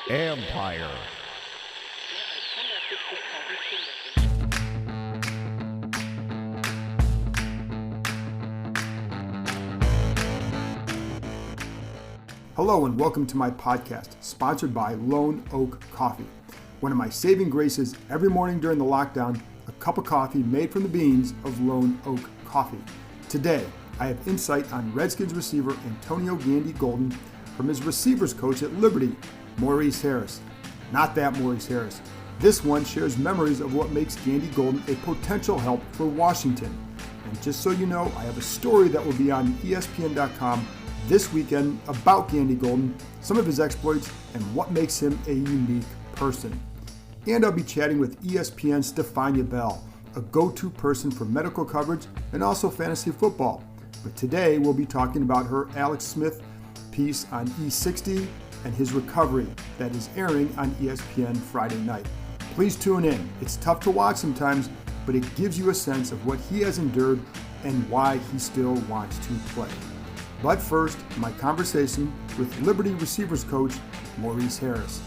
Empire. Hello and welcome to my podcast, sponsored by Lone Oak Coffee. One of my saving graces every morning during the lockdown, a cup of coffee made from the beans of Lone Oak Coffee. Today, I have insight on Redskins receiver Antonio Gandy-Golden from his receivers coach at Liberty, Maurice Harris. Not that Maurice Harris. This one shares memories of what makes Gandy-Golden a potential help for Washington. And just so you know, I have a story that will be on ESPN.com this weekend about Gandy-Golden, some of his exploits, and what makes him a unique person. And I'll be chatting with ESPN's Stephania Bell, a go-to person for medical coverage and also fantasy football. But today we'll be talking about her Alex Smith piece on E60 and his recovery that is airing on ESPN Friday night. Please tune in. It's tough to watch sometimes, but it gives you a sense of what he has endured and why he still wants to play. But first, my conversation with Liberty receivers coach Maurice Harris.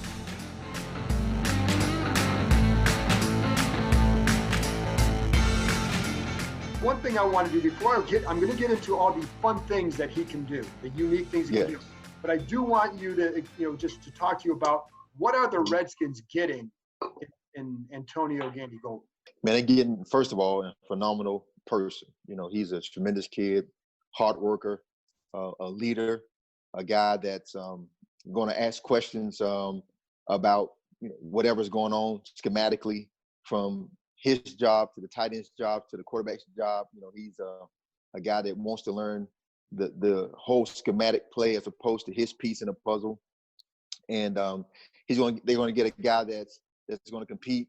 One thing I want to do before I'm going to get into all the fun things that he can do, the unique things he can do. But I do want you to, just to talk to you about what are the Redskins getting in Antonio Gandy-Golden? Man, again, first of all, a phenomenal person. He's a tremendous kid, hard worker, a leader, a guy that's going to ask questions about whatever's going on schematically, from his job to the tight end's job to the quarterback's job. He's a guy that wants to learn the whole schematic play as opposed to his piece in the puzzle. And they're going to get a guy that's going to compete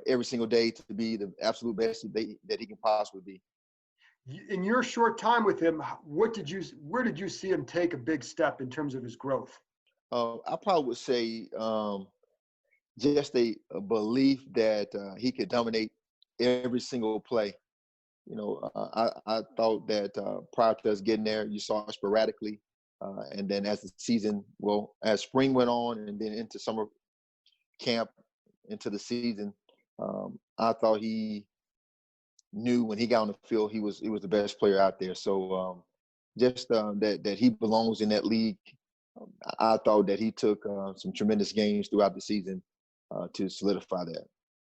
every single day to be the absolute best that he can possibly be. In your short time with him, where did you see him take a big step in terms of his growth? I probably would say just a belief that he could dominate every single play. I thought that prior to us getting there, you saw it sporadically. And then as spring went on and then into summer camp, into the season, I thought he knew when he got on the field, he was the best player out there. So that he belongs in that league. I thought that he took some tremendous games throughout the season to solidify that.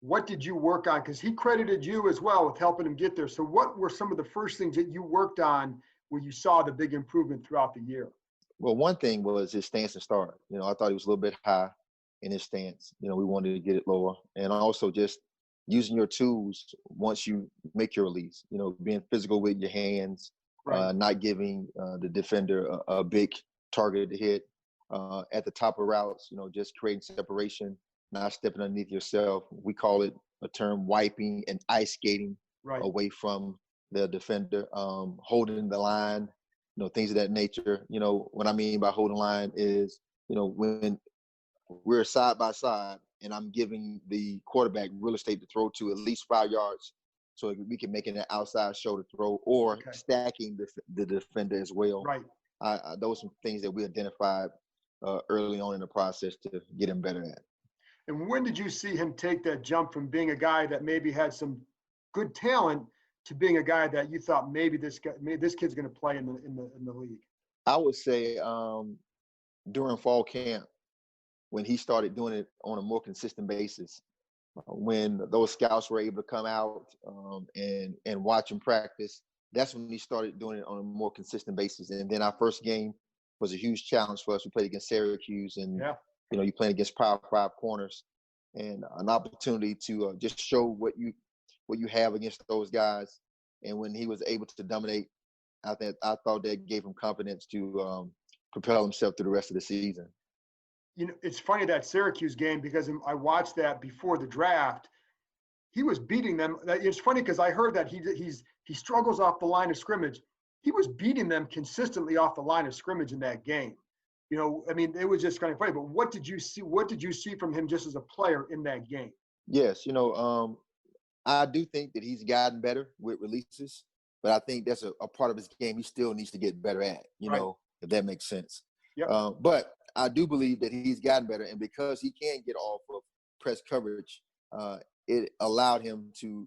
What did you work on? Because he credited you as well with helping him get there. So what were some of the first things that you worked on where you saw the big improvement throughout the year? Well, one thing was his stance and start. I thought he was a little bit high in his stance. We wanted to get it lower. And also just using your tools once you make your release, being physical with your hands, right. Not giving the defender a big target to hit at the top of routes, just creating separation, not stepping underneath yourself. We call it a term wiping and ice skating right. away from the defender, holding the line, things of that nature. What I mean by holding line is, when we're side by side and I'm giving the quarterback real estate to throw to at least 5 yards so we can make it an outside shoulder throw or stacking the defender as well. Right. Those are some things that we identified early on in the process to get him better at. And when did you see him take that jump from being a guy that maybe had some good talent to being a guy that you thought maybe this kid's going to play in the league? I would say during fall camp, when he started doing it on a more consistent basis, when those scouts were able to come out and watch him practice, that's when he started doing it on a more consistent basis. And then our first game was a huge challenge for us. We played against Syracuse, and you're playing against Power 5 corners, and an opportunity to just show what you have against those guys. And when he was able to dominate, I thought that gave him confidence to propel himself through the rest of the season. It's funny, that Syracuse game, because I watched that before the draft. He was beating them. It's funny because I heard that he struggles off the line of scrimmage. He was beating them consistently off the line of scrimmage in that game. It was just kind of funny. But what did you see? What did you see from him just as a player in that game? Yes, I do think that he's gotten better with releases, but I think that's a part of his game he still needs to get better at, if that makes sense. Yep. But I do believe that he's gotten better, and because he can get off of press coverage, it allowed him to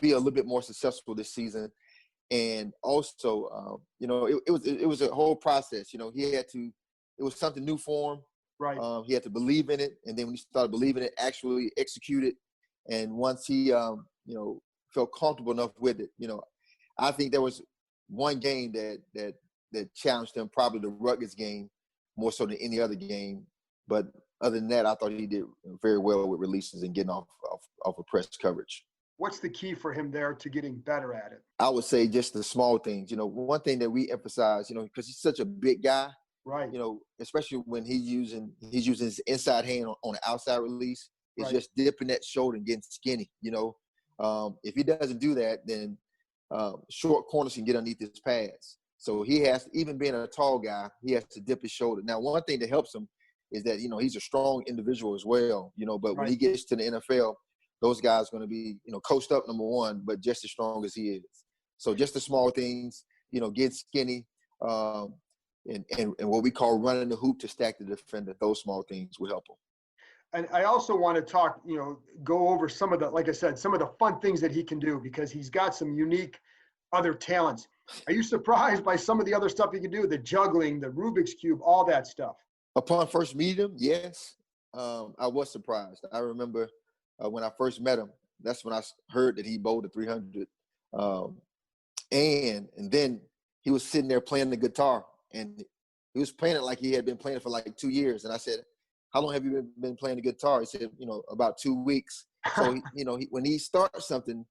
be a little bit more successful this season. And also, it was a whole process. It was something new for him. Right. He had to believe in it, and then when he started believing it, actually execute it. And once he, felt comfortable enough with it, I think there was one game that challenged him, probably the Rutgers game, more so than any other game. But other than that, I thought he did very well with releases and getting off of press coverage. What's the key for him there to getting better at it? I would say just the small things. One thing that we emphasize, because he's such a big guy, right? Especially when he's using his inside hand on the outside release, it's just dipping that shoulder and getting skinny. If he doesn't do that, then short corners can get underneath his pads. So he has, even being a tall guy, he has to dip his shoulder. Now, one thing that helps him is that, he's a strong individual as well, but when he gets to the NFL, those guys are going to be, coached up, number one, but just as strong as he is. So just the small things, get skinny, and what we call running the hoop to stack the defender, those small things will help him. And I also want to talk, go over some of the, like I said, some of the fun things that he can do, because he's got some unique other talents. Are you surprised by some of the other stuff he can do? The juggling, the Rubik's Cube, all that stuff. Upon first meeting him, yes, I was surprised. I remember when I first met him, that's when I heard that he bowled a 300. And then he was sitting there playing the guitar, and he was playing it like he had been playing it for like 2 years. And I said, how long have you been playing the guitar? He said, about 2 weeks. So, when he starts something,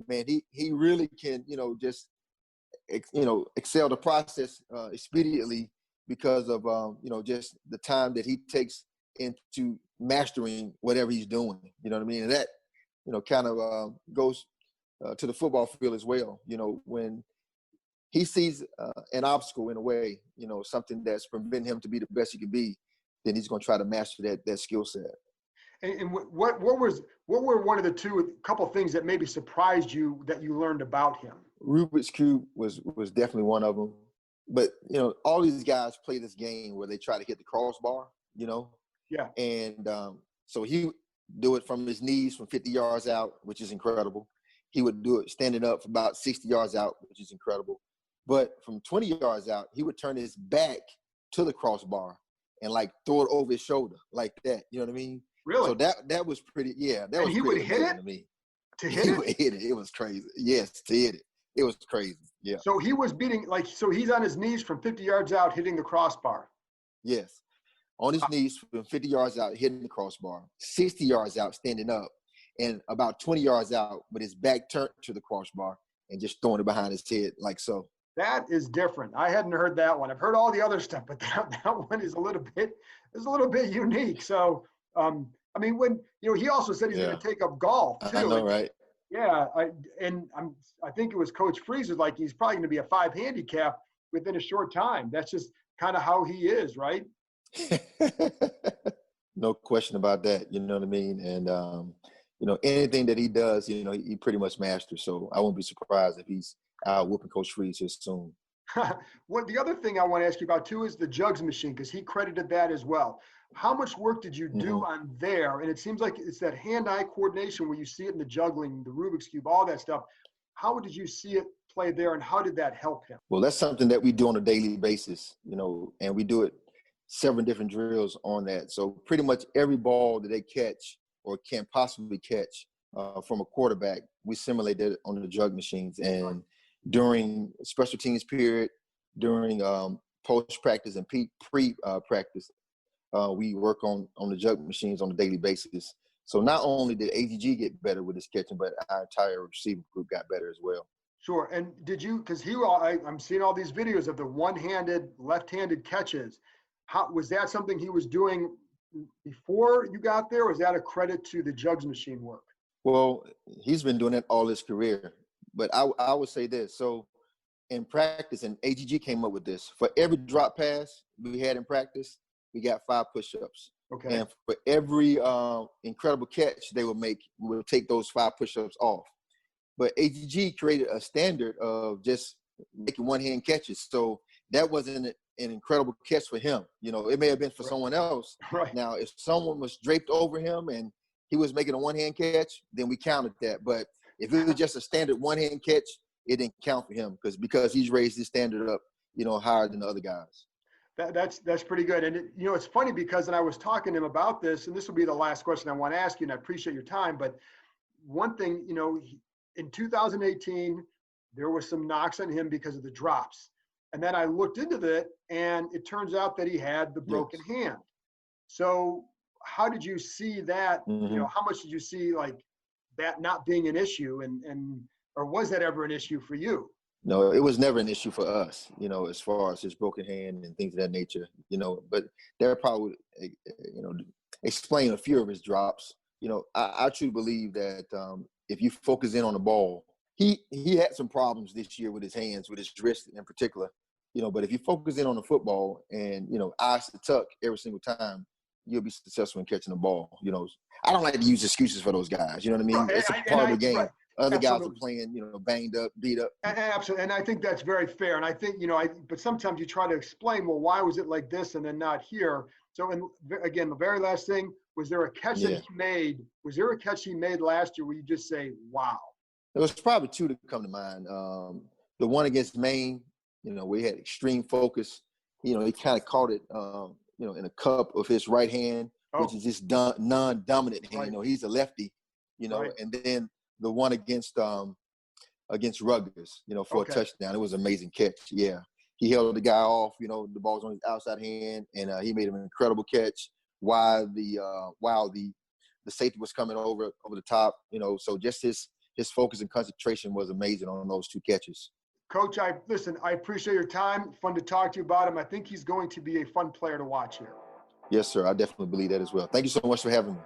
man, he really can, just, excel the process expediently because of, just the time that he takes into mastering whatever he's doing. You know what I mean? And that, kind of goes to the football field as well. When he sees an obstacle in a way, something that's preventing him to be the best he can be, then he's going to try to master that skill set. And what were one of the couple things that maybe surprised you that you learned about him? Rubik's Cube was definitely one of them. But, all these guys play this game where they try to hit the crossbar, Yeah. And so he would do it from his knees from 50 yards out, which is incredible. He would do it standing up for about 60 yards out, which is incredible. But from 20 yards out, he would turn his back to the crossbar and like throw it over his shoulder like that. You know what I mean? Really? So that was pretty, yeah. That and was he pretty would hit it? to me. To hit he it? Would hit it. It was crazy. Yes, to hit it. It was crazy. Yeah. So he was beating, so he's on his knees from 50 yards out hitting the crossbar. Yes. On his knees from 50 yards out hitting the crossbar, 60 yards out standing up, and about 20 yards out with his back turned to the crossbar and just throwing it behind his head like so. That is different. I hadn't heard that one. I've heard all the other stuff, but that one is a little bit unique. So, I mean, when he also said he's going to take up golf too. I know, right? Yeah, I think it was Coach Freeze was like he's probably going to be a 5 handicap within a short time. That's just kind of how he is, right? No question about that. You know what I mean? And anything that he does, he pretty much masters. So I won't be surprised if he's out whooping Coach Freeze here soon. Well, the other thing I want to ask you about too is the jugs machine, because he credited that as well. How much work did you do on there? And it seems like it's that hand-eye coordination where you see it in the juggling, the Rubik's Cube, all that stuff. How did you see it play there, and how did that help him? Well, that's something that we do on a daily basis, and we do it several different drills on that. So pretty much every ball that they catch or can possibly catch from a quarterback, we simulate that on the jug machines. And during special teams period, during post-practice and pre-practice, we work on the jug machines on a daily basis. So not only did AGG get better with his catching, but our entire receiving group got better as well. Sure. And did you, because I'm seeing all these videos of the one-handed, left-handed catches. Was that something he was doing before you got there, or was that a credit to the jugs machine work? Well, he's been doing it all his career. But I would say this. So in practice, and AGG came up with this, for every drop pass we had in practice, we got 5 push-ups. Okay. And for every incredible catch they would make, we would take those 5 push-ups off. But AGG created a standard of just making one-hand catches. So that wasn't an incredible catch for him. You know, it may have been for someone else. Right. Now, if someone was draped over him and he was making a one-hand catch, then we counted that. But if it was just a standard one-hand catch, it didn't count for him because he's raised his standard up, you know, higher than the other guys. That's pretty good. And, you know, it's funny because, and I was talking to him about this, and this will be the last question I want to ask you, and I appreciate your time. But one thing, you know, in 2018, there was some knocks on him because of the drops. And then I looked into that, and it turns out that he had the broken hand. So how did you see that? Mm-hmm. You know, how much did you see like that not being an issue, or was that ever an issue for you? No, it was never an issue for us, you know, as far as his broken hand and things of that nature, you know, but they're probably, you know, explain a few of his drops. You know, I truly believe that if you focus in on the ball, he had some problems this year with his hands, with his wrist in particular, you know, but if you focus in on the football and, you know, eyes to tuck every single time, you'll be successful in catching the ball. You know, I don't like to use excuses for those guys. You know what I mean? Right. It's a part of the game. Right. Other Absolutely. guys are playing, you know, banged up, beat up. Absolutely. And I think that's very fair. And I think, you know, but sometimes you try to explain, well, why was it like this and then not here? So, and again, the very last thing, was there a catch that he made? Was there a catch he made last year where you just say, wow? There was probably two that come to mind. The one against Maine, you know, where he had extreme focus. You know, he kind of caught it, you know, in a cup of his right hand, which is just non-dominant hand. Right. You know, he's a lefty, you know, and then the one against Rutgers, you know, for a touchdown. It was an amazing catch. Yeah. He held the guy off, you know, the ball was on his outside hand, and he made an incredible catch while the safety was coming over the top, you know. So just his focus and concentration was amazing on those two catches. Coach, I appreciate your time. Fun to talk to you about him. I think he's going to be a fun player to watch here. Yes, sir. I definitely believe that as well. Thank you so much for having me.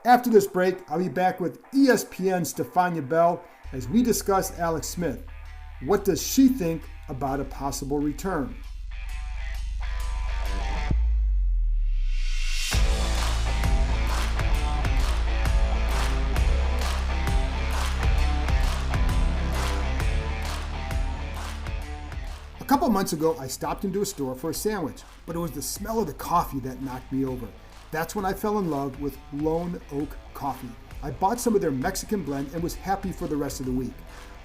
After this break, I'll be back with ESPN's Stephania Bell as we discuss Alex Smith. What does she think about a possible return? A couple months ago, I stopped into a store for a sandwich, but it was the smell of the coffee that knocked me over. That's when I fell in love with Lone Oak Coffee. I bought some of their Mexican blend and was happy for the rest of the week.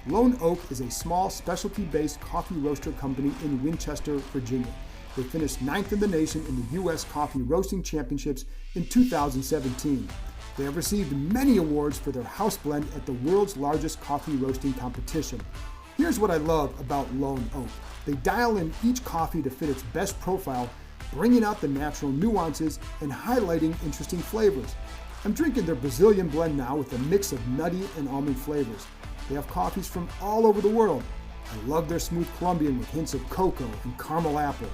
Lone Oak is a small specialty-based coffee roaster company in Winchester, Virginia. They finished 9th in the nation in the U.S. Coffee Roasting Championships in 2017. They have received many awards for their house blend at the world's largest coffee roasting competition. Here's what I love about Lone Oak. They dial in each coffee to fit its best profile, bringing out the natural nuances and highlighting interesting flavors. I'm drinking their Brazilian blend now with a mix of nutty and almond flavors. They have coffees from all over the world. I love their smooth Colombian with hints of cocoa and caramel apple.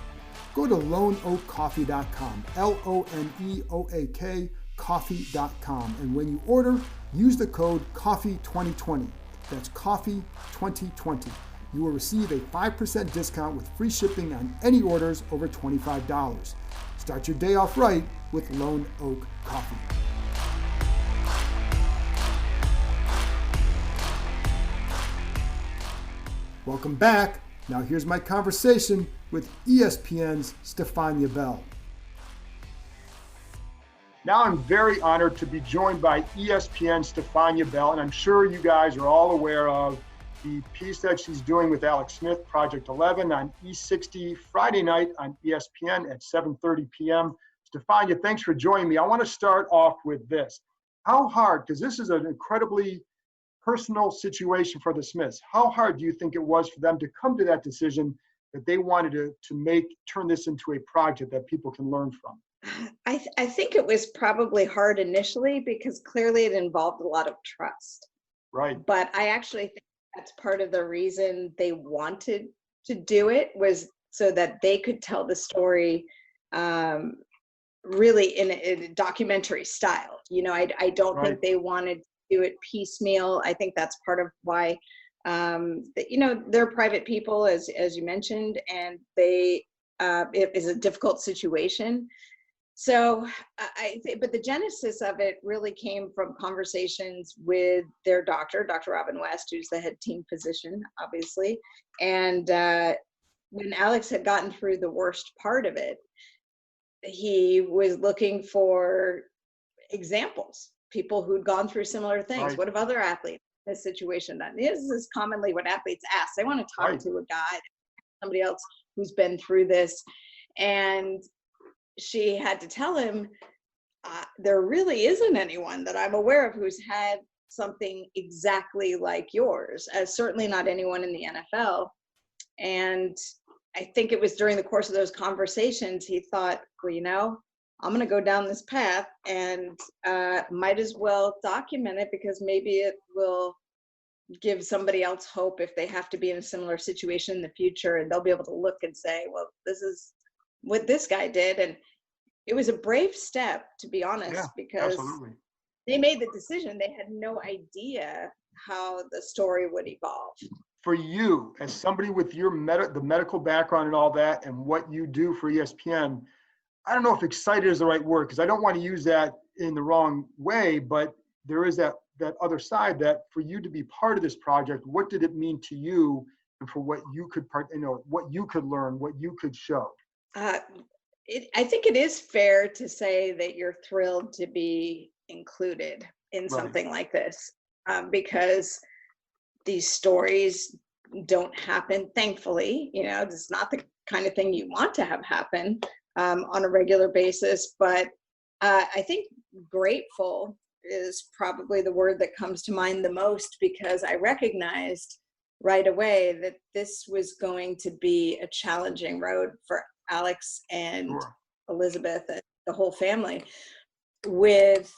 Go to loneoakcoffee.com, L-O-N-E-O-A-K, coffee.com, and when you order, use the code COFFEE2020. That's COFFEE2020. You will receive a 5% discount with free shipping on any orders over $25. Start your day off right with Lone Oak Coffee. Welcome back. Now here's my conversation with ESPN's Stephania Bell. Now I'm very honored to be joined by ESPN's Stephania Bell, and I'm sure you guys are all aware of the piece that she's doing with Alex Smith, Project 11, on E60 Friday night on ESPN at 7:30 p.m. Stephania, thanks for joining me. I want to start off with this. How hard, because this is an incredibly personal situation for the Smiths, how hard do you think it was for them to come to that decision that they wanted to turn this into a project that people can learn from? I think it was probably hard initially because clearly it involved a lot of trust. Right. But I actually think that's part of the reason they wanted to do it, was so that they could tell the story really in a documentary style. You know, I don't think they wanted to do it piecemeal. I think that's part of why, you know, they're private people, as you mentioned, and it is a difficult situation. So but the genesis of it really came from conversations with their doctor, Dr. Robin West, who's the head team physician, obviously. And when Alex had gotten through the worst part of it, he was looking for examples, people who'd gone through similar things. Right. What have other athletes in this situation done? This is commonly what athletes ask. They want to talk Right. to a guy, somebody else who's been through this. And she had to tell him, there really isn't anyone that I'm aware of who's had something exactly like yours, certainly not anyone in the NFL. And I think it was during the course of those conversations, he thought, well, you know, I'm going to go down this path and might as well document it, because maybe it will give somebody else hope if they have to be in a similar situation in the future, and they'll be able to look and say, well, this is what this guy did. And it was a brave step, to be honest, because absolutely. they made the decision. They had no idea how the story would evolve. For you, as somebody with your the medical background and all that, and what you do for ESPN, I don't know if excited is the right word, because I don't want to use that in the wrong way, but there is that other side, that for you to be part of this project, what did it mean to you, and for what you could what you could learn, what you could show? I think it is fair to say that you're thrilled to be included in something like this, because these stories don't happen, thankfully. You know, it's not the kind of thing you want to have happen on a regular basis. But I think grateful is probably the word that comes to mind the most, because I recognized right away that this was going to be a challenging road for Alex and Elizabeth and the whole family, with,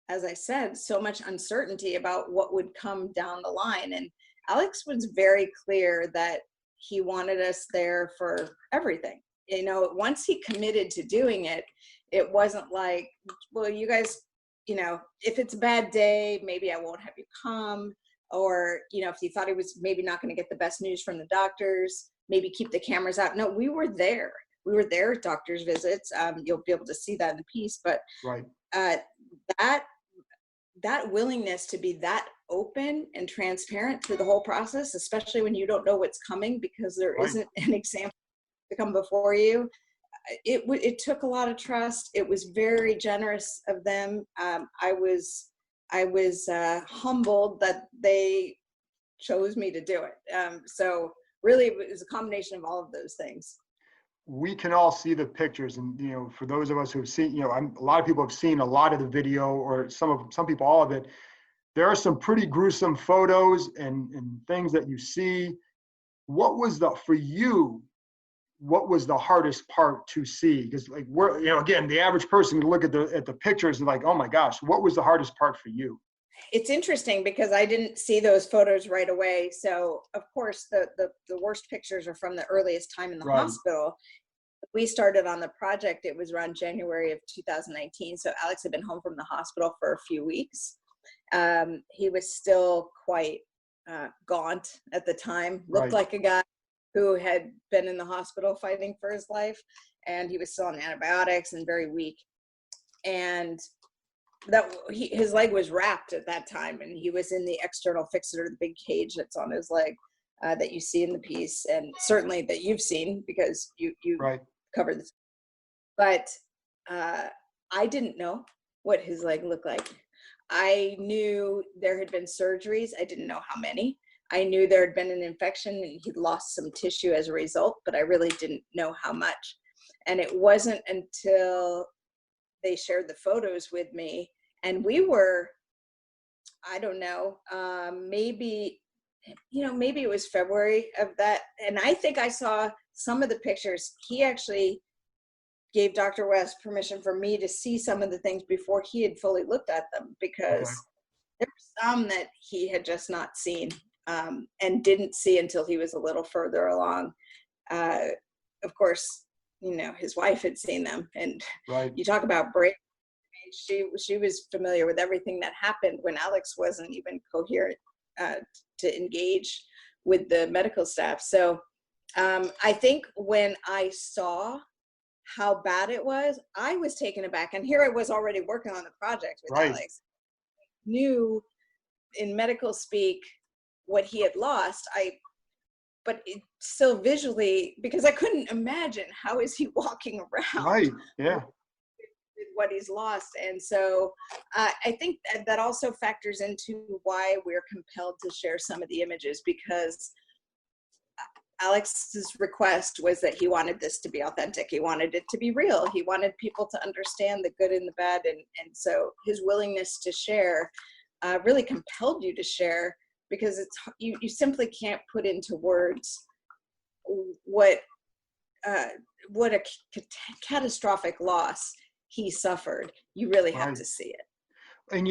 as I said, so much uncertainty about what would come down the line. And Alex was very clear that he wanted us there for everything. You know, once he committed to doing it, it wasn't like, well, you guys, you know, if it's a bad day, maybe I won't have you come. Or, you know, if he thought he was maybe not going to get the best news from the doctors, maybe keep the cameras out. No, we were there. We were there at doctor's visits. You'll be able to see that in the piece. But that willingness to be that open and transparent through the whole process, especially when you don't know what's coming, because there isn't an example to come before you, it took a lot of trust. It was very generous of them. I was humbled that they chose me to do it. So really, it was a combination of all of those things. We can all see the pictures, and you know, for those of us who've seen, you know, a lot of people have seen a lot of the video, or some people all of it. There are some pretty gruesome photos and things that you see. What was for you? What was the hardest part to see? Because like we're, you know, again, the average person can look at the pictures and like, oh my gosh, what was the hardest part for you? It's interesting because I didn't see those photos right away. So of course the worst pictures are from the earliest time in the hospital. We started on the project, it was around January of 2019. So Alex had been home from the hospital for a few weeks. He was still quite gaunt at the time, looked like a guy who had been in the hospital fighting for his life, and he was still on antibiotics and very weak. And his leg was wrapped at that time, and he was in the external fixator, the big cage that's on his leg that you see in the piece, and certainly that you've seen because you covered this. But I didn't know what his leg looked like. I knew there had been surgeries. I didn't know how many. I knew there had been an infection and he'd lost some tissue as a result, but I really didn't know how much. And it wasn't until they shared the photos with me, and we were, I don't know, maybe it was February of that. And I think I saw some of the pictures. He actually gave Dr. West permission for me to see some of the things before he had fully looked at them, because there were some that he had just not seen and didn't see until he was a little further along. Of course, you know, his wife had seen them, and you talk about brave. She was familiar with everything that happened when Alex wasn't even coherent to engage with the medical staff. So I think when I saw how bad it was, I was taken aback. And here I was already working on the project with Alex. Knew in medical speak what he had lost. but it still visually, because I couldn't imagine how is he walking around Right. Yeah. with what he's lost. And so I think that also factors into why we're compelled to share some of the images, because Alex's request was that he wanted this to be authentic. He wanted it to be real. He wanted people to understand the good and the bad. And so his willingness to share really compelled you to share, because it's you simply can't put into words what a catastrophic loss he suffered. You really have to see it. And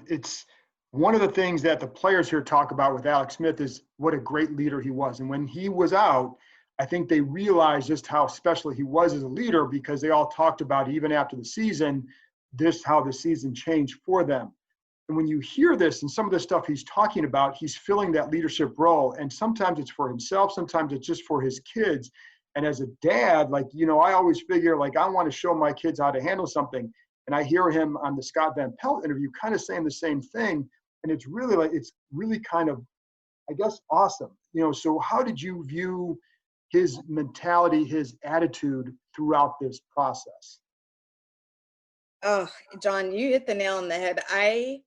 it's one of the things that the players here talk about with Alex Smith is what a great leader he was. And when he was out, I think they realized just how special he was as a leader, because they all talked about, even after the season, how the season changed for them. And when you hear this and some of the stuff he's talking about, he's filling that leadership role. And sometimes it's for himself, sometimes it's just for his kids. And as a dad, I always figure, I want to show my kids how to handle something. And I hear him on the Scott Van Pelt interview kind of saying the same thing. And it's really kind of, I guess, awesome. So how did you view his mentality, his attitude throughout this process? Oh, John, you hit the nail on the head. I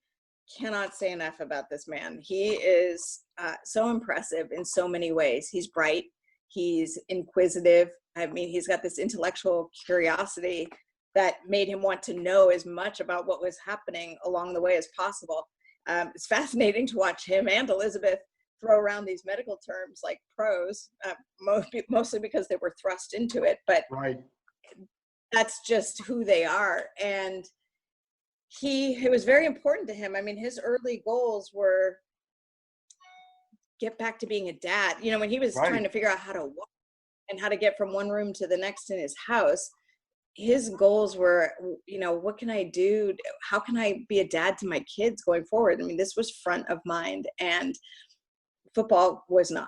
cannot say enough about this man. He is so impressive in so many ways. He's bright. He's inquisitive. I mean, he's got this intellectual curiosity that made him want to know as much about what was happening along the way as possible. It's fascinating to watch him and Elizabeth throw around these medical terms like pros, mostly because they were thrust into it, but right. That's just who they are. And it was very important to him. I mean, his early goals were get back to being a dad. When he was trying to figure out how to walk and how to get from one room to the next in his house, his goals were, what can I do? How can I be a dad to my kids going forward? I mean, this was front of mind, and football was not.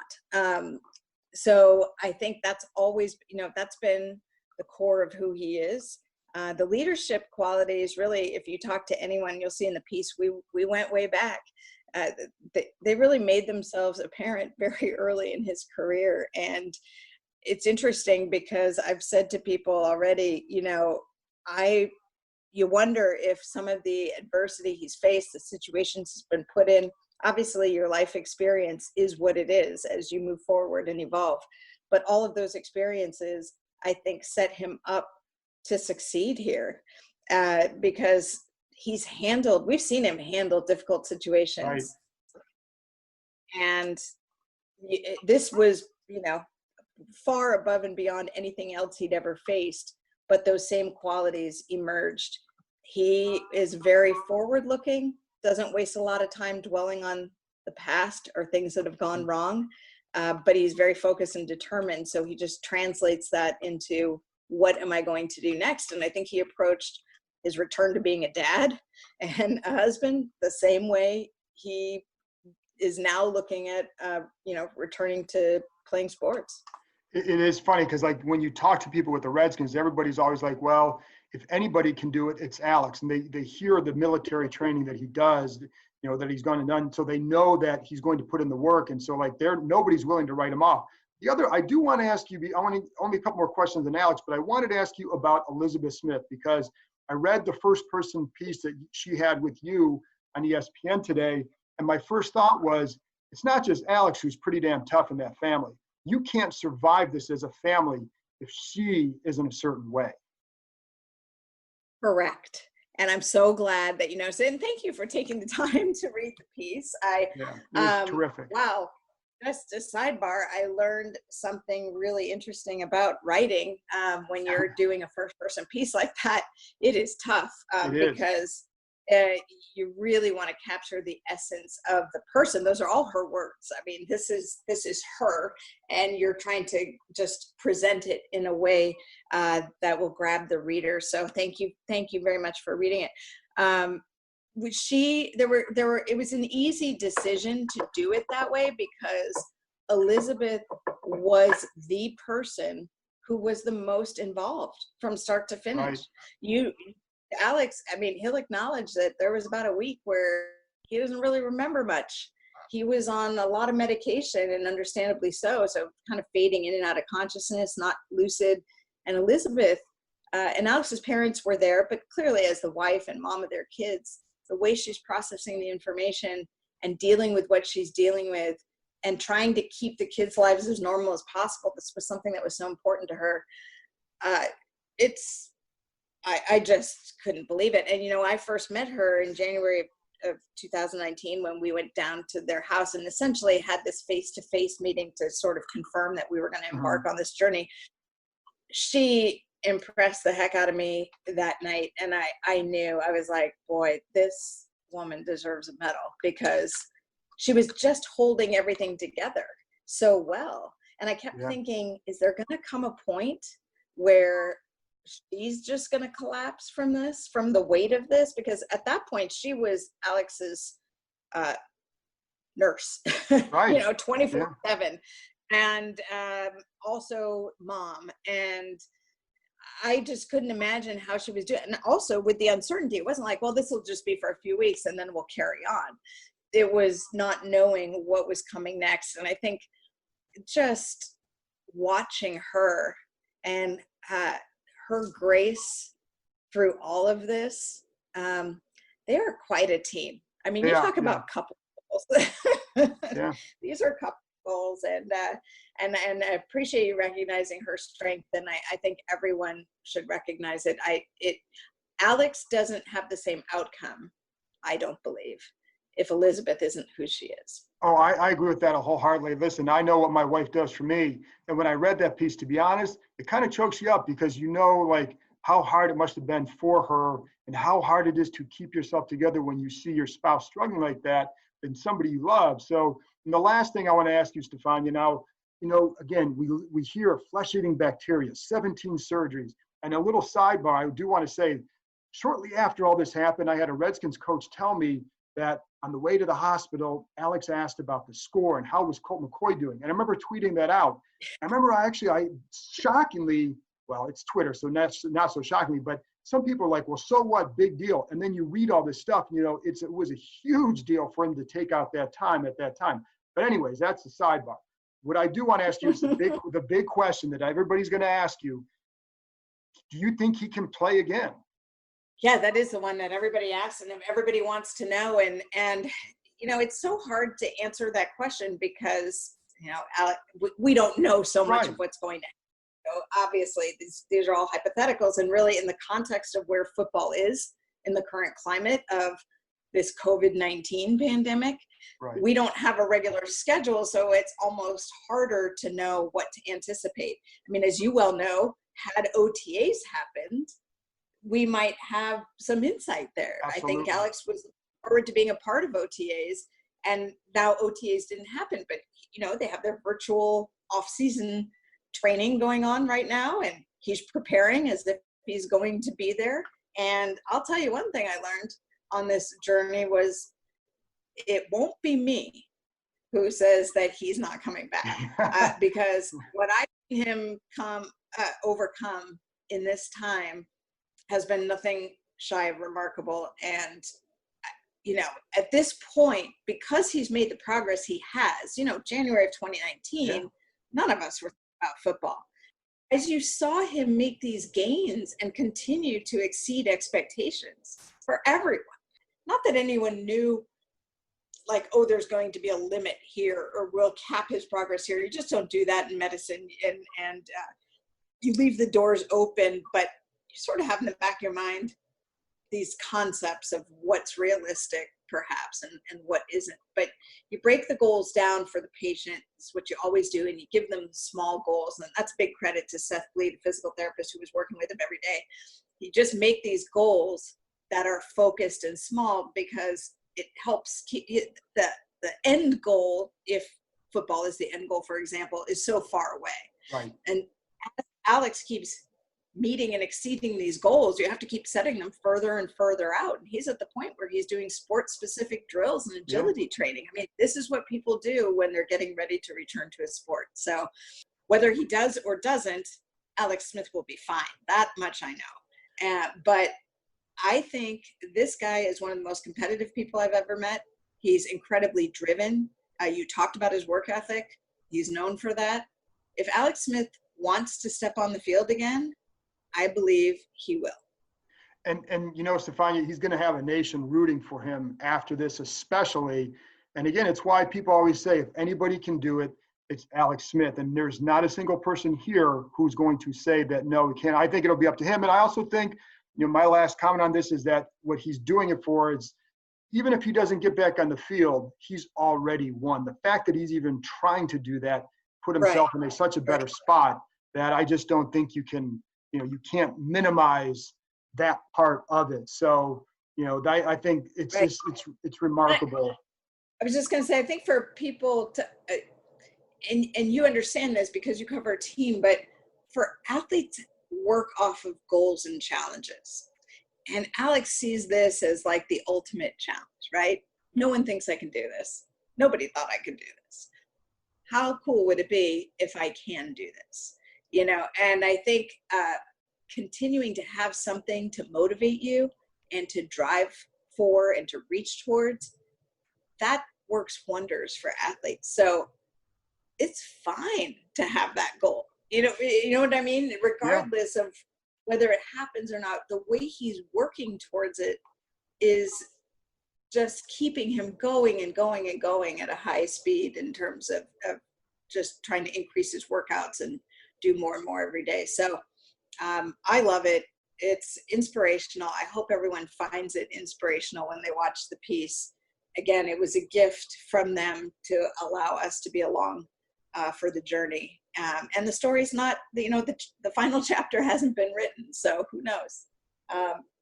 So I think that's always, that's been the core of who he is. The leadership qualities, really, if you talk to anyone, you'll see in the piece, we went way back. They really made themselves apparent very early in his career. And it's interesting because I've said to people already, you wonder if some of the adversity he's faced, the situations he's been put in, obviously your life experience is what it is as you move forward and evolve. But all of those experiences, I think, set him up to succeed here because we've seen him handle difficult situations. Right. And this was, far above and beyond anything else he'd ever faced, but those same qualities emerged. He is very forward-looking, doesn't waste a lot of time dwelling on the past or things that have gone wrong, but he's very focused and determined, so he just translates that into what am I going to do next? And I think he approached his return to being a dad and a husband the same way he is now looking at, returning to playing sports. It is funny because when you talk to people with the Redskins, everybody's always like, well, if anybody can do it, it's Alex. And they hear the military training that he does, that he's gone and done. So they know that he's going to put in the work. And so nobody's willing to write him off. I do want to ask you, I want only a couple more questions than Alex, but I wanted to ask you about Elizabeth Smith, because I read the first person piece that she had with you on ESPN today. And my first thought was, it's not just Alex who's pretty damn tough in that family. You can't survive this as a family if she isn't a certain way. Correct. And I'm so glad that, and thank you for taking the time to read the piece. It was terrific. Wow. Just a sidebar, I learned something really interesting about writing. When you're doing a first person piece like that, it is tough because you really want to capture the essence of the person. Those are all her words. I mean, this is her, and you're trying to just present it in a way that will grab the reader. So thank you very much for reading it. It was an easy decision to do it that way because Elizabeth was the person who was the most involved from start to finish. Right. Alex, I mean, he'll acknowledge that there was about a week where he doesn't really remember much. he was on a lot of medication, and understandably so kind of fading in and out of consciousness, not lucid. And Elizabeth and Alex's parents were there, but clearly as the wife and mom of their kids, the way she's processing the information and dealing with what she's dealing with and trying to keep the kids' lives as normal as possible, this was something that was so important to her. I just couldn't believe it. And, I first met her in January of 2019 when we went down to their house and essentially had this face-to-face meeting to sort of confirm that we were going to embark on this journey. She impressed the heck out of me that night. And I knew, I was like, boy, this woman deserves a medal, because she was just holding everything together so well. And I kept thinking, is there going to come a point where she's just going to collapse from the weight of this? Because at that point, she was Alex's nurse, right. 24/7, and also mom. And I just couldn't imagine how she was doing. And also with the uncertainty, it wasn't like, well, this will just be for a few weeks and then we'll carry on. It was not knowing what was coming next. And I think just watching her and her grace through all of this, they are quite a team. I mean, you talk about couple goals. These are couple goals, and I appreciate you recognizing her strength, and I think everyone should recognize it. Alex doesn't have the same outcome, I don't believe, if Elizabeth isn't who she is. Oh, I agree with that wholeheartedly. Listen, I know what my wife does for me. And when I read that piece, to be honest, it kind of chokes you up, because like how hard it must have been for her and how hard it is to keep yourself together when you see your spouse struggling like that and somebody you love. So, and the last thing I want to ask you, Stephania, again, we hear flesh-eating bacteria, 17 surgeries. And a little sidebar, I do want to say, shortly after all this happened, I had a Redskins coach tell me that on the way to the hospital, Alex asked about the score and how was Colt McCoy doing. And I remember tweeting that out. I remember I shockingly, well, it's Twitter, so not so shockingly, but some people are like, well, so what, big deal. And then you read all this stuff, it was a huge deal for him to take out that time at that time. But anyways, that's the sidebar. What I do want to ask you is the big question that everybody's going to ask you. Do you think he can play again? Yeah, that is the one that everybody asks and everybody wants to know. And it's so hard to answer that question because, Alex, we don't know so much of what's going to happen. So obviously, these are all hypotheticals. And really, in the context of where football is in the current climate of this COVID-19 pandemic, we don't have a regular schedule. So it's almost harder to know what to anticipate. I mean, as you well know, had OTAs happened, we might have some insight there. Absolutely. I think Alex was looking forward to being a part of OTAs, and now OTAs didn't happen, but they have their virtual off-season training going on right now, and he's preparing as if he's going to be there. And I'll tell you one thing I learned on this journey was it won't be me who says that he's not coming back, because what I've seen him overcome in this time has been nothing shy of remarkable. And, at this point, because he's made the progress he has, January of 2019, none of us were about football. As you saw him make these gains and continue to exceed expectations for everyone, not that anyone knew like, oh, there's going to be a limit here or we'll cap his progress here. You just don't do that in medicine. And you leave the doors open, but you sort of have in the back of your mind these concepts of what's realistic perhaps and what isn't. But you break the goals down for the patient. It's what you always do, and you give them small goals. And that's big credit to Seth Lee, the physical therapist who was working with him every day. You just make these goals that are focused and small because it helps keep the end goal, if football is the end goal, for example, is so far away. Right. And as Alex keeps meeting and exceeding these goals, you have to keep setting them further and further out. And he's at the point where he's doing sport-specific drills and agility training. I mean, this is what people do when they're getting ready to return to a sport. So whether he does or doesn't, Alex Smith will be fine. That much I know. But I think this guy is one of the most competitive people I've ever met. He's incredibly driven. You talked about his work ethic. He's known for that. If Alex Smith wants to step on the field again, I believe he will. And Stephania, he's going to have a nation rooting for him after this, especially. And again, it's why people always say, if anybody can do it, it's Alex Smith. And there's not a single person here who's going to say that, no, he can't. I think it'll be up to him. And I also think, my last comment on this is that what he's doing it for is, even if he doesn't get back on the field, he's already won. The fact that he's even trying to do that put himself in such a better spot that I just don't think you can, you can't minimize that part of it. So, I think it's just, it's remarkable. I was just going to say, I think for people to, and you understand this because you cover a team, but for athletes work off of goals and challenges. And Alex sees this as like the ultimate challenge, right? No one thinks I can do this. Nobody thought I could do this. How cool would it be if I can do this? And I think continuing to have something to motivate you and to drive for and to reach towards, that works wonders for athletes. So it's fine to have that goal. You know what I mean? Regardless of whether it happens or not, the way he's working towards it is just keeping him going and going and going at a high speed in terms of just trying to increase his workouts and do more and more every day. So I love it. It's inspirational. I hope everyone finds it inspirational when they watch the piece. Again, it was a gift from them to allow us to be along for the journey. And the story's not, the final chapter hasn't been written, so who knows?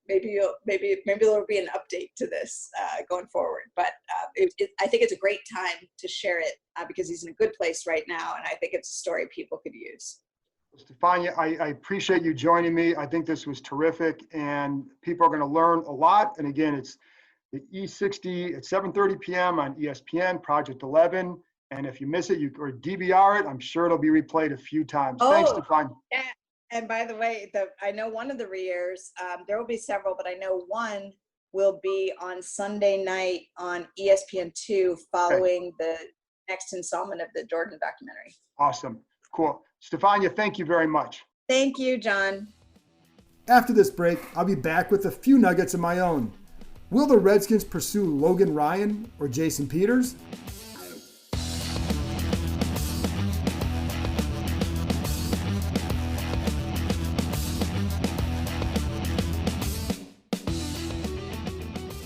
Maybe there'll be an update to this going forward. But I think it's a great time to share it because he's in a good place right now, and I think it's a story people could use. Stephania, I appreciate you joining me. I think this was terrific, and people are going to learn a lot. And again, it's the E60 at 7:30 p.m. on ESPN, Project 11. And if you miss it, or DVR it, I'm sure it'll be replayed a few times. Thanks, Stephania. Yeah. And by the way, I know one of the re-airs, there will be several, but I know one will be on Sunday night on ESPN2 following the next installment of the Jordan documentary. Awesome. Cool. Stephania, thank you very much. Thank you, John. After this break, I'll be back with a few nuggets of my own. Will the Redskins pursue Logan Ryan or Jason Peters?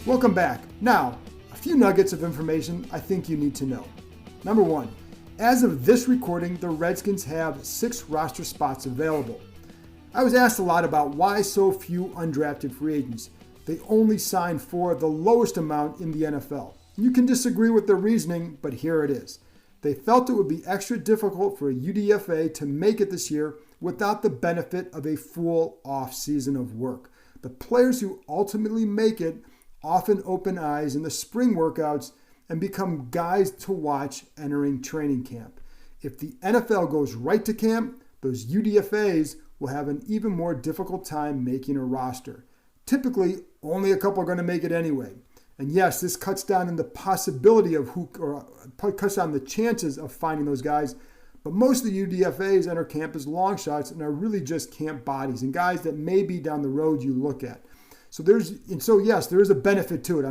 Welcome back. Now, a few nuggets of information I think you need to know. Number one, as of this recording, the Redskins have 6 roster spots available. I was asked a lot about why so few undrafted free agents. They only signed for the lowest amount in the NFL. You can disagree with their reasoning, but here it is. They felt it would be extra difficult for a UDFA to make it this year without the benefit of a full off-season of work. The players who ultimately make it often open eyes in the spring workouts and become guys to watch entering training camp. If the NFL goes right to camp, those UDFAs will have an even more difficult time making a roster. Typically, only a couple are going to make it anyway. And yes, this cuts down on the possibility of cuts down the chances of finding those guys. But most of the UDFAs enter camp as long shots and are really just camp bodies and guys that may be down the road you look at. So yes, there is a benefit to it.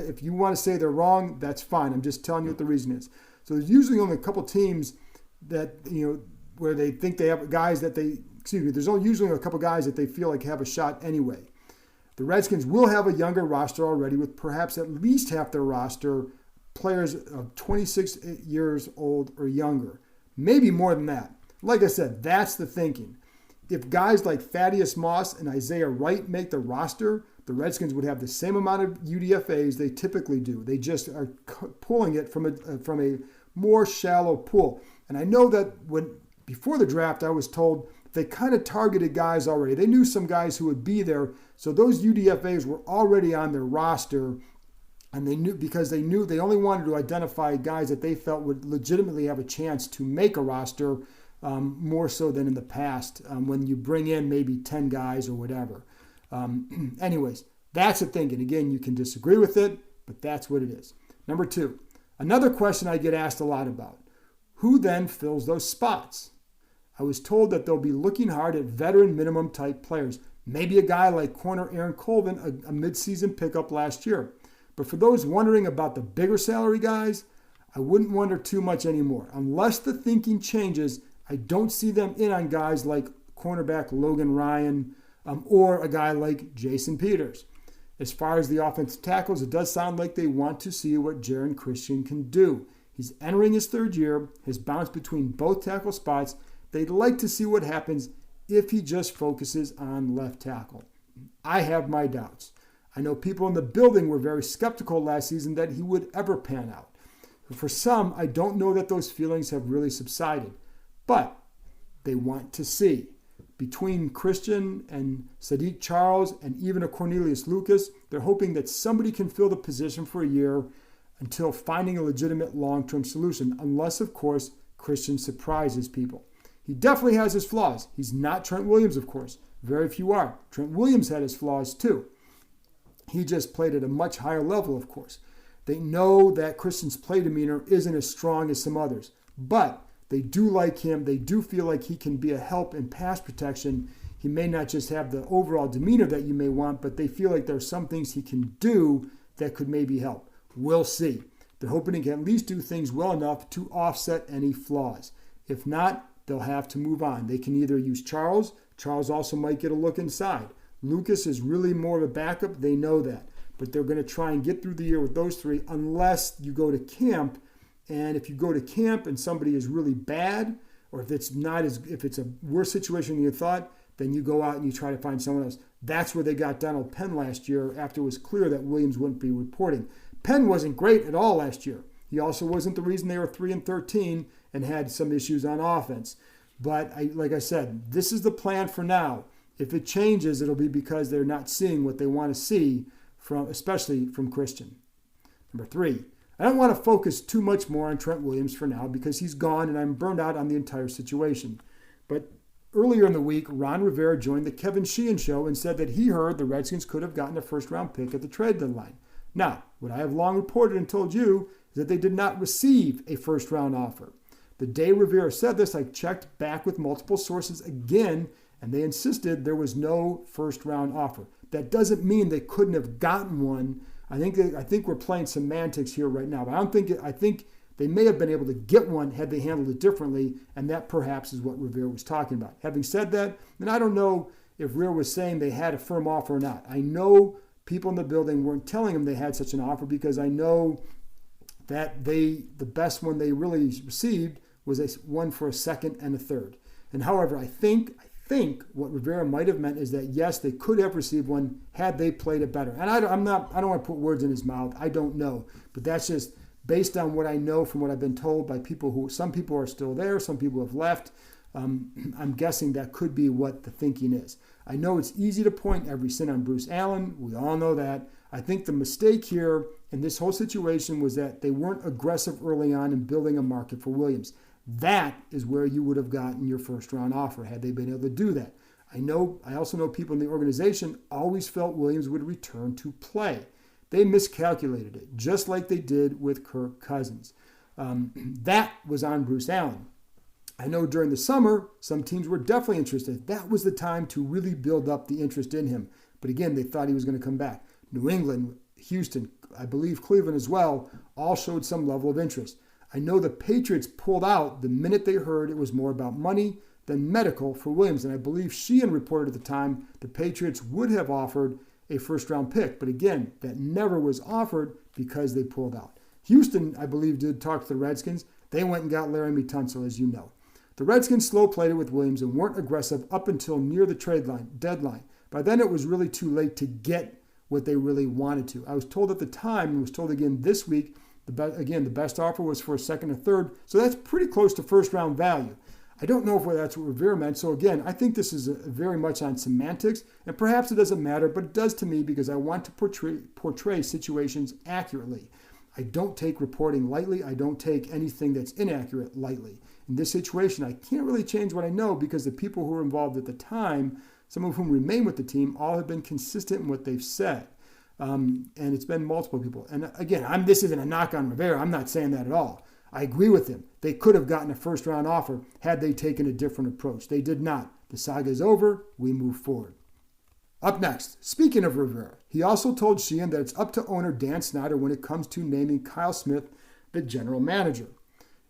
If you want to say they're wrong, that's fine. I'm just telling you what the reason is. So there's usually only a couple teams that, where they think they have guys there's only usually a couple guys that they feel like have a shot anyway. The Redskins will have a younger roster already with perhaps at least half their roster players of 26 years old or younger. Maybe more than that. Like I said, that's the thinking. If guys like Thaddeus Moss and Isaiah Wright make the roster, the Redskins would have the same amount of UDFAs they typically do. They just are pulling it from a more shallow pool. And I know that before the draft, I was told they kind of targeted guys already. They knew some guys who would be there. So those UDFAs were already on their roster. And they only wanted to identify guys that they felt would legitimately have a chance to make a roster, more so than in the past when you bring in maybe 10 guys or whatever. Anyways, that's the thinking. Again, you can disagree with it, but that's what it is. Number two, Another question I get asked a lot about: who then fills those spots? I was told that they'll be looking hard at veteran minimum type players. Maybe a guy like corner Aaron Colvin, a midseason pickup last year. But for those wondering about the bigger salary guys, I wouldn't wonder too much anymore. Unless the thinking changes, I don't see them in on guys like cornerback Logan Ryan or a guy like Jason Peters. As far as the offensive tackles, it does sound like they want to see what Jaron Christian can do. He's entering his third year, has bounced between both tackle spots. They'd like to see what happens if he just focuses on left tackle. I have my doubts. I know people in the building were very skeptical last season that he would ever pan out. For some, I don't know that those feelings have really subsided, but they want to see. Between Christian and Sadiq Charles and even a Cornelius Lucas, they're hoping that somebody can fill the position for a year until finding a legitimate long-term solution, unless, of course, Christian surprises people. He definitely has his flaws. He's not Trent Williams, of course. Very few are. Trent Williams had his flaws too. He just played at a much higher level, of course. They know that Christian's play demeanor isn't as strong as some others, but they do like him. They do feel like he can be a help in pass protection. He may not just have the overall demeanor that you may want, but they feel like there are some things he can do that could maybe help. We'll see. They're hoping he can at least do things well enough to offset any flaws. If not, they'll have to move on. They can either use Charles. Charles also might get a look inside. Lucas is really more of a backup. They know that. But they're going to try and get through the year with those three unless you go to camp. And if you go to camp and somebody is really bad, or if it's a worse situation than you thought, then you go out and you try to find someone else. That's where they got Donald Penn last year after it was clear that Williams wouldn't be reporting. Penn wasn't great at all last year. He also wasn't the reason they were 3-13 and had some issues on offense. But like I said, this is the plan for now. If it changes, it'll be because they're not seeing what they want to see, especially from Christian. Number 3, I don't want to focus too much more on Trent Williams for now because he's gone and I'm burned out on the entire situation. But earlier in the week, Ron Rivera joined the Kevin Sheehan show and said that he heard the Redskins could have gotten a first-round pick at the trade deadline. Now, what I have long reported and told you is that they did not receive a first-round offer. The day Rivera said this, I checked back with multiple sources again, and they insisted there was no first-round offer. That doesn't mean they couldn't have gotten one. I think we're playing semantics here right now. But I think they may have been able to get one had they handled it differently, and that perhaps is what Rivera was talking about. Having said that, and I don't know if Rivera was saying they had a firm offer or not. I know people in the building weren't telling him they had such an offer because I know that the best one they really received was one for a second and a third. And however, I think what Rivera might have meant is that yes, they could have received one had they played it better. And I don't want to put words in his mouth. I don't know, but that's just based on what I know from what I've been told by people some people are still there, some people have left. I'm guessing that could be what the thinking is. I know it's easy to point every sin on Bruce Allen. We all know that. I think the mistake here in this whole situation was that they weren't aggressive early on in building a market for Williams. That is where you would have gotten your first-round offer had they been able to do that. I also know people in the organization always felt Williams would return to play. They miscalculated it, just like they did with Kirk Cousins. That was on Bruce Allen. I know during the summer, some teams were definitely interested. That was the time to really build up the interest in him. But again, they thought he was going to come back. New England, Houston, I believe Cleveland as well, all showed some level of interest. I know the Patriots pulled out the minute they heard it was more about money than medical for Williams. And I believe Sheehan reported at the time the Patriots would have offered a first-round pick. But again, that never was offered because they pulled out. Houston, I believe, did talk to the Redskins. They went and got Laremy Tunsil, as you know. The Redskins slow-played it with Williams and weren't aggressive up until near the trade deadline. By then, it was really too late to get what they really wanted to. I was told at the time, and was told again this week, the best offer was for a second or third, so that's pretty close to first-round value. I don't know if that's what Rivera meant, so again, I think this is very much on semantics, and perhaps it doesn't matter, but it does to me because I want to portray situations accurately. I don't take reporting lightly. I don't take anything that's inaccurate lightly. In this situation, I can't really change what I know because the people who were involved at the time, some of whom remain with the team, all have been consistent in what they've said. And it's been multiple people. And again, this isn't a knock on Rivera. I'm not saying that at all. I agree with him. They could have gotten a first-round offer had they taken a different approach. They did not. The saga is over. We move forward. Up next, speaking of Rivera, he also told Sheehan that it's up to owner Dan Snyder when it comes to naming Kyle Smith the general manager.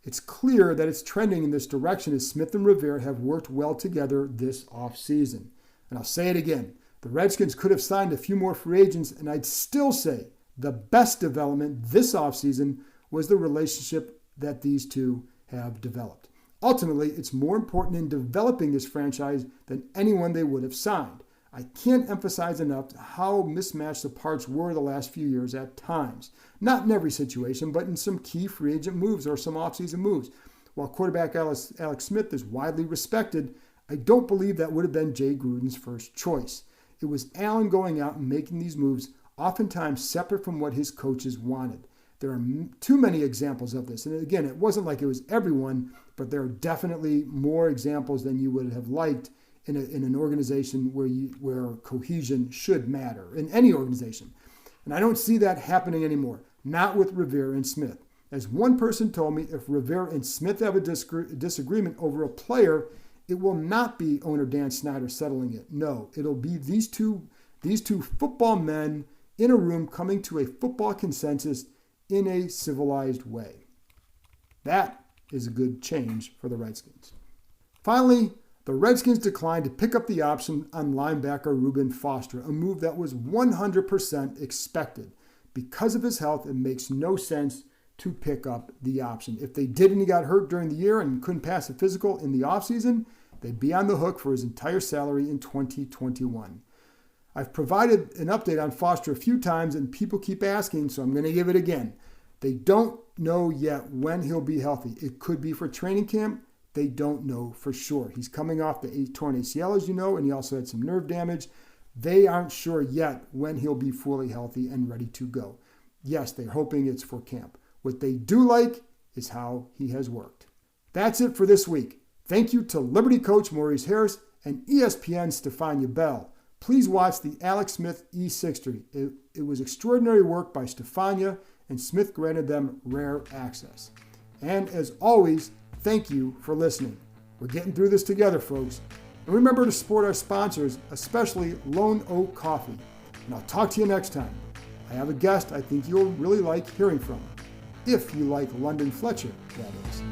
It's clear that it's trending in this direction as Smith and Rivera have worked well together this offseason. And I'll say it again, the Redskins could have signed a few more free agents, and I'd still say the best development this offseason was the relationship that these two have developed. Ultimately, it's more important in developing this franchise than anyone they would have signed. I can't emphasize enough how mismatched the parts were the last few years at times. Not in every situation, but in some key free agent moves or some offseason moves. While quarterback Alex Smith is widely respected, I don't believe that would have been Jay Gruden's first choice. It was Allen going out and making these moves, oftentimes separate from what his coaches wanted. There are too many examples of this. And again, it wasn't like it was everyone, but there are definitely more examples than you would have liked in an organization where cohesion should matter, in any organization. And I don't see that happening anymore, not with Rivera and Smith. As one person told me, if Rivera and Smith have a disagreement over a player, it will not be owner Dan Snyder settling it. No, it'll be these two football men in a room coming to a football consensus in a civilized way. That is a good change for the Redskins. Finally, the Redskins declined to pick up the option on linebacker Reuben Foster, a move that was 100% expected. Because of his health, it makes no sense to pick up the option. If they did and he got hurt during the year and couldn't pass a physical in the offseason, they'd be on the hook for his entire salary in 2021. I've provided an update on Foster a few times and people keep asking, so I'm going to give it again. They don't know yet when he'll be healthy. It could be for training camp. They don't know for sure. He's coming off the torn ACL, as you know, and he also had some nerve damage. They aren't sure yet when he'll be fully healthy and ready to go. Yes, they're hoping it's for camp. What they do like is how he has worked. That's it for this week. Thank you to Liberty coach Maurice Harris and ESPN's Stephania Bell. Please watch the Alex Smith E60. It was extraordinary work by Stephania, and Smith granted them rare access. And as always, thank you for listening. We're getting through this together, folks. And remember to support our sponsors, especially Lone Oak Coffee. And I'll talk to you next time. I have a guest I think you'll really like hearing from. If you like London Fletcher, that is.